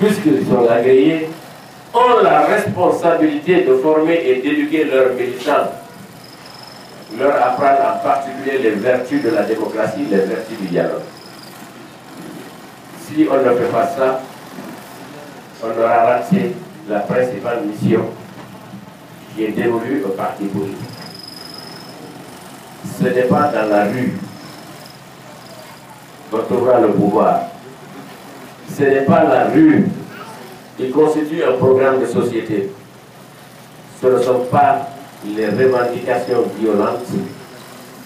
puisqu'ils sont agréés, ont la responsabilité de former et d'éduquer leurs militants, leur apprendre en particulier les vertus de la démocratie, les vertus du dialogue. Si on ne fait pas ça, on aura raté la principale mission qui est dévolue au parti politique. Ce n'est pas dans la rue qu'on trouvera le pouvoir. Ce n'est pas la rue qui constitue un programme de société. Ce ne sont pas les revendications violentes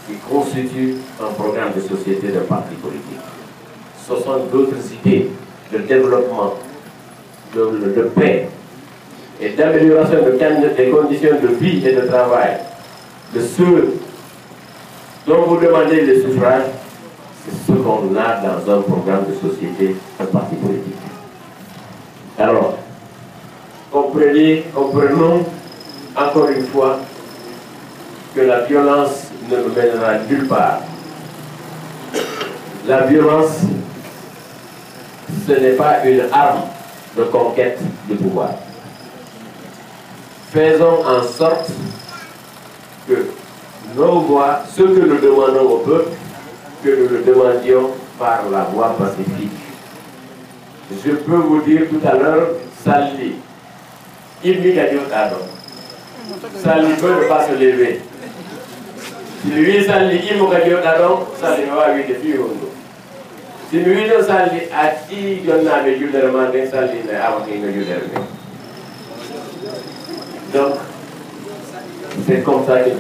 qui constituent un programme de société de parti politique. Ce sont d'autres idées de développement, de paix et d'amélioration des conditions de vie et de travail de ceux dont vous demandez le suffrage. C'est ce qu'on a dans un programme de société, un parti politique. Alors, comprenons encore une fois que la violence ne nous mènera nulle part. La violence, ce n'est pas une arme de conquête du pouvoir. Faisons en sorte que nos voix, ce que nous demandons au peuple, que nous le demandions par la voie pacifique. Je peux vous dire tout à l'heure, Sali, il m'y gagne au cadeau. Sali peut ne pas se lever. Si lui, Sali, il m'a gagné au cadeau, Sali va lui défier. Si lui, Sali, a qui donne à mes yeux de demander, Sali n'est pas qu'il me yeux. Donc, c'est comme ça que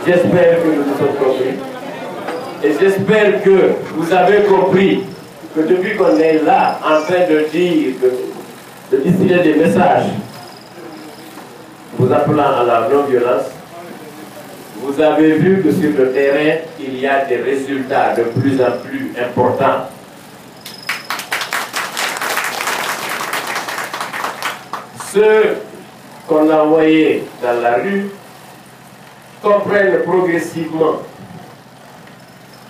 j'espère que nous nous sommes compris. Et j'espère que vous avez compris que depuis qu'on est là en train de dire, de distiller des messages, vous appelant à la non-violence, vous avez vu que sur le terrain, il y a des résultats de plus en plus importants. Ceux qu'on a envoyés dans la rue comprennent progressivement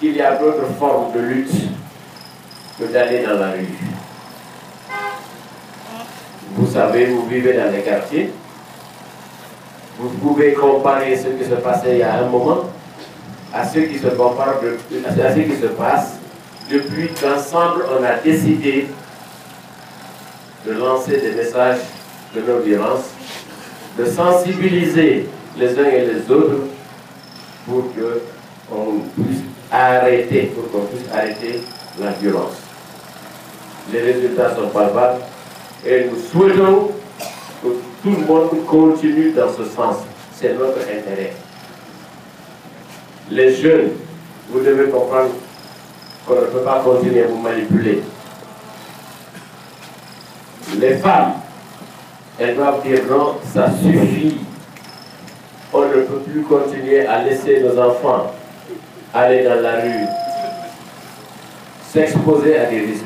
qu'il y a d'autres formes de lutte que d'aller dans la rue. Vous savez, vous vivez dans les quartiers, vous pouvez comparer ce qui se passait il y a un moment à ce qui se passe depuis qu'ensemble on a décidé de lancer des messages de non-violence, de sensibiliser les uns et les autres pour qu'on puisse arrêter, la violence. Les résultats sont palpables et nous souhaitons que tout le monde continue dans ce sens. C'est notre intérêt. Les jeunes, vous devez comprendre qu'on ne peut pas continuer à vous manipuler. Les femmes, elles doivent dire non, ça suffit. On ne peut plus continuer à laisser nos enfants aller dans la rue, s'exposer à des risques.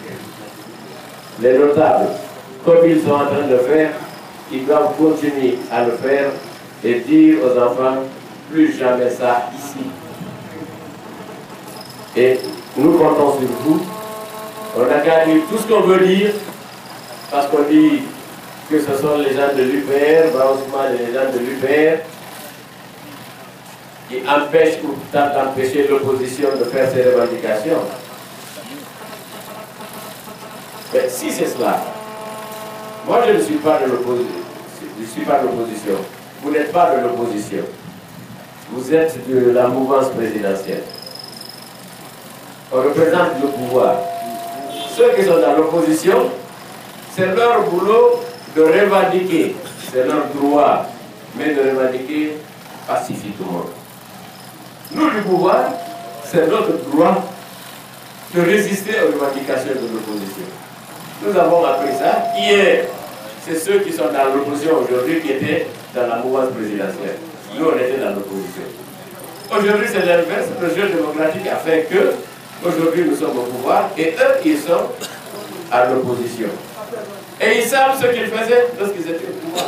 Les notables, comme ils sont en train de faire, ils doivent continuer à le faire et dire aux enfants, plus jamais ça ici. Et nous comptons sur vous. On a gagné tout ce qu'on veut dire, parce qu'on dit que ce sont les gens de l'UPR, Ousmane et les gens de l'UPR, qui empêchent ou tentent d'empêcher l'opposition de faire ses revendications. Mais si c'est cela, moi je ne suis pas de l'opposition. Je ne suis pas de l'opposition. Vous n'êtes pas de l'opposition. Vous êtes de la mouvance présidentielle. On représente le pouvoir. Ceux qui sont dans l'opposition, c'est leur boulot de revendiquer. C'est leur droit, mais de revendiquer pacifiquement. Nous, du pouvoir, c'est notre droit de résister aux revendications de l'opposition. Nous avons appris ça. Hier, c'est ceux qui sont dans l'opposition aujourd'hui qui étaient dans la mouvance présidentielle. Nous, on était dans l'opposition. Aujourd'hui, c'est l'inverse. Le jeu démocratique a fait que, aujourd'hui, nous sommes au pouvoir et eux, ils sont à l'opposition. Et ils savent ce qu'ils faisaient lorsqu'ils étaient au pouvoir.